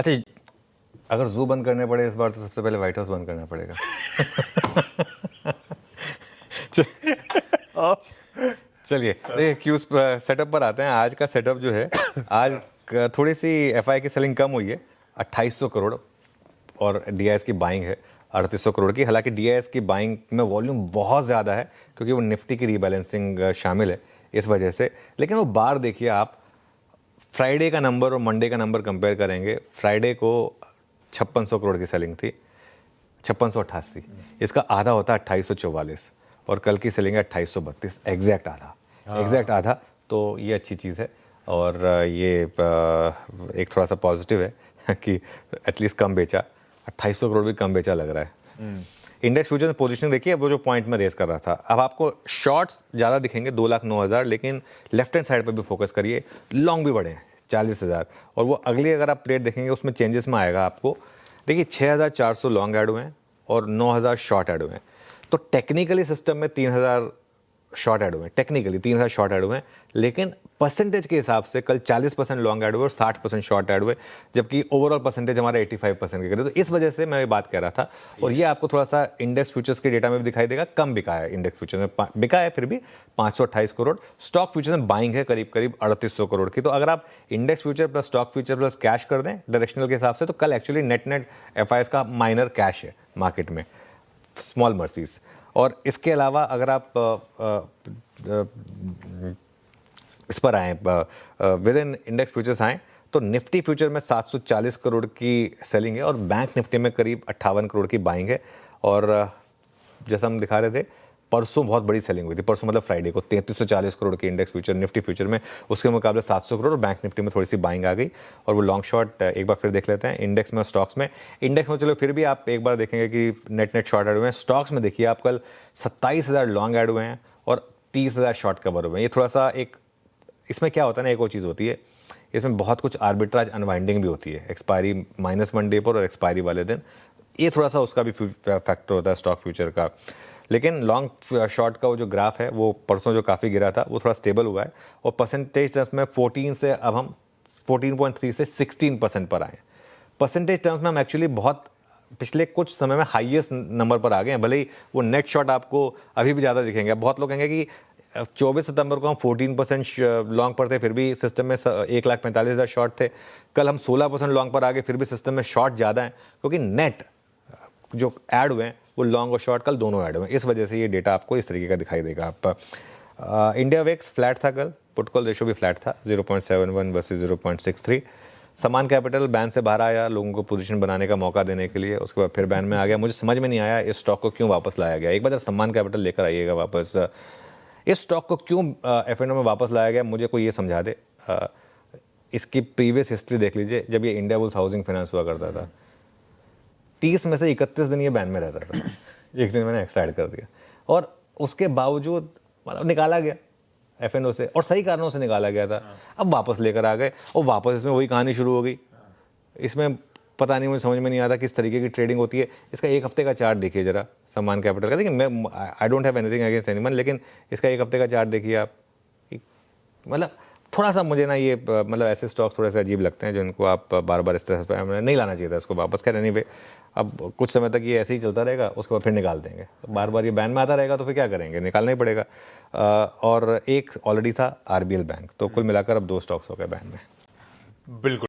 अच्छा, अगर जू बंद करने पड़े इस बार तो सबसे पहले व्हाइट हाउस बंद करना पड़ेगा। चलिए देखिए क्यूज सेटअप पर आते हैं। आज का सेटअप जो है, आज थोड़ी सी एफआई की सेलिंग कम हुई है, 2800 करोड़, और डीआईएस की बाइंग है 3800 करोड़ की। हालांकि डीआईएस की बाइंग में वॉल्यूम बहुत ज़्यादा है क्योंकि वो निफ्टी की रीबैलेंसिंग शामिल है इस वजह से। लेकिन वो बार देखिए आप, फ्राइडे का नंबर और मंडे का नंबर कंपेयर करेंगे। फ्राइडे को 5600 करोड़ की सेलिंग थी, 5688, इसका आधा होता है 2844, और कल की सेलिंग है 2832, एग्जैक्ट आधा, एग्जैक्ट आधा। तो ये अच्छी चीज़ है, और ये एक थोड़ा सा पॉजिटिव है कि एटलीस्ट कम बेचा, 2800 करोड़ भी कम बेचा लग रहा है। इंडेक्स फ्यूचर में पोजीशनिंग देखिए, वो जो पॉइंट में रेस कर रहा था, अब आपको शॉर्ट्स ज़्यादा दिखेंगे 2,09,000, लेकिन लेफ्ट हैंड साइड पर भी फोकस करिए, लॉन्ग भी बढ़े हैं 40,000, और वो अगली अगर आप प्लेट देखेंगे उसमें चेंजेस में आएगा आपको। देखिए 6,400 लॉन्ग ऐड हुए हैं और 9,000 शॉर्ट ऐड हुए हैं। तो टेक्निकली सिस्टम में 3,000 शॉर्ट ऐड हुए हैं, टेक्निकली 3,000 शॉर्ट ऐड हुए हैं, लेकिन परसेंटेज के हिसाब से कल 40% लॉन्ग ऐड हुए और 60% शॉर्ट ऐड हुए, जबकि ओवरऑल परसेंटेज हमारा 85% के करीब। तो इस वजह से मैं ये बात कह रहा था, और ये आपको थोड़ा सा इंडेक्स फ्यूचर्स के डेटा में भी दिखाई देगा, कम बिका है इंडेक्स फ्यूचर में, बिका है फिर भी 528 करोड़। स्टॉक फ्यूचर में बाइंग है करीब करीब 3800 करोड़ की। तो अगर आप index future plus stock future plus cash कर दें डायरेक्शनल के हिसाब से, तो कल एक्चुअली नेट नेट एफआईएस का माइनर कैश है मार्केट में, स्मॉल मर्सीज। और इसके अलावा अगर आप इस पर आए, विद इन इंडेक्स फ्यूचर्स आए, तो निफ्टी फ्यूचर में 740 करोड़ की सेलिंग है, और बैंक निफ्टी में करीब 58 करोड़ की बाइंग है। और जैसा हम दिखा रहे थे, परसों बहुत बड़ी सेलिंग हुई थी, परसों मतलब फ्राइडे को 3340 करोड़ की इंडेक्स फ्यूचर निफ्टी फ्यूचर में, उसके मुकाबले 700 करोड़, और बैंक निफ्टी में थोड़ी सी बाइंग आ गई। और वो लॉन्ग शॉर्ट एक बार फिर देख लेते हैं इंडेक्स में और स्टॉक्स में। इंडेक्स में चलो फिर भी आप एक बार देखेंगे कि नेट नेट शॉर्ट ऐड हुए हैं। स्टॉक्स में देखिए आप, कल 27,000 लॉन्ग ऐड हुए हैं और 30,000 शॉर्ट कवर हुए हैं। ये थोड़ा सा एक, इसमें क्या होता है ना, एक और चीज़ होती है, इसमें बहुत कुछ आर्बिट्राज अनवाइंडिंग भी होती है, एक्सपायरी -1 डे पर और एक्सपायरी वाले दिन, ये थोड़ा सा उसका भी फैक्टर होता है स्टॉक फ्यूचर का। लेकिन लॉन्ग शॉर्ट का वो जो ग्राफ है, वो परसों जो काफ़ी गिरा था, वो थोड़ा स्टेबल हुआ है, और परसेंटेज टर्म्स में 14 से अब हम 14.3 से 16% पर आए। परसेंटेज टर्म्स में हम एक्चुअली बहुत पिछले कुछ समय में हाईएस्ट नंबर पर आ गए हैं। भले ही वो नेट शॉट आपको अभी भी ज़्यादा दिखेंगे। बहुत लोग कहेंगे कि 24 सितंबर को हम 14% लॉन्ग पर थे, फिर भी सिस्टम में 1,45,000 शॉर्ट थे। कल हम 16% लॉन्ग पर आ गए, फिर भी सिस्टम में शॉर्ट ज़्यादा है, क्योंकि नेट जो ऐड हुए हैं वो लॉन्ग और शॉर्ट कल दोनों ऐड हुए हैं। इस वजह से ये डेटा आपको इस तरीके का दिखाई देगा। आप इंडिया वेक्स फ्लैट था कल, पुट कॉल रेशो भी फ्लैट था, 0.71 वर्सेस 0.63। समान कैपिटल बैन से बाहर आया, लोगों को पोजीशन बनाने का मौका देने के लिए, उसके बाद फिर बैन में आ गया। मुझे समझ में नहीं आया इस स्टॉक को क्यों वापस लाया गया। एक बार जब समान कैपिटल लेकर आइएगा वापस, इस स्टॉक को क्यों एफ&ओ में वापस लाया गया, मुझे कोई ये समझा दे। इसकी प्रीवियस हिस्ट्री देख लीजिए, जब ये इंडिया बुल्स हाउसिंग फाइनेंस हुआ करता था, 30 में से 31 दिन ये बैन में रहता था। एक दिन मैंने एक्स्ट्रा ऐड कर दिया, और उसके बावजूद मतलब निकाला गया एफ&ओ से, और सही कारणों से निकाला गया था। अब वापस लेकर आ गए, और वापस इसमें वही कहानी शुरू हो गई। इसमें पता नहीं, मुझे समझ में नहीं आता किस तरीके की ट्रेडिंग होती है। इसका एक हफ्ते का चार्ट देखिए जरा, समान कैपिटल का। देखिए, मैं I don't have anything against anyone, लेकिन इसका एक हफ्ते का चार्ट देखिए आप। मतलब थोड़ा सा मुझे ना ये मतलब ऐसे स्टॉक्स थोड़े से अजीब लगते हैं, जिनको आप बार बार इस तरह से नहीं लाना चाहिए था इसको वापस। खैर एनीवे, अब कुछ समय तक ये ऐसे ही चलता रहेगा, उसके बाद फिर निकाल देंगे। बार बार ये बैन में आता रहेगा तो फिर क्या करेंगे, निकालना ही पड़ेगा। और एक ऑलरेडी था आरबीएल बैंक। तो कुल मिलाकर अब 2 स्टॉक्स हो गए बैन में। बिल्कुल।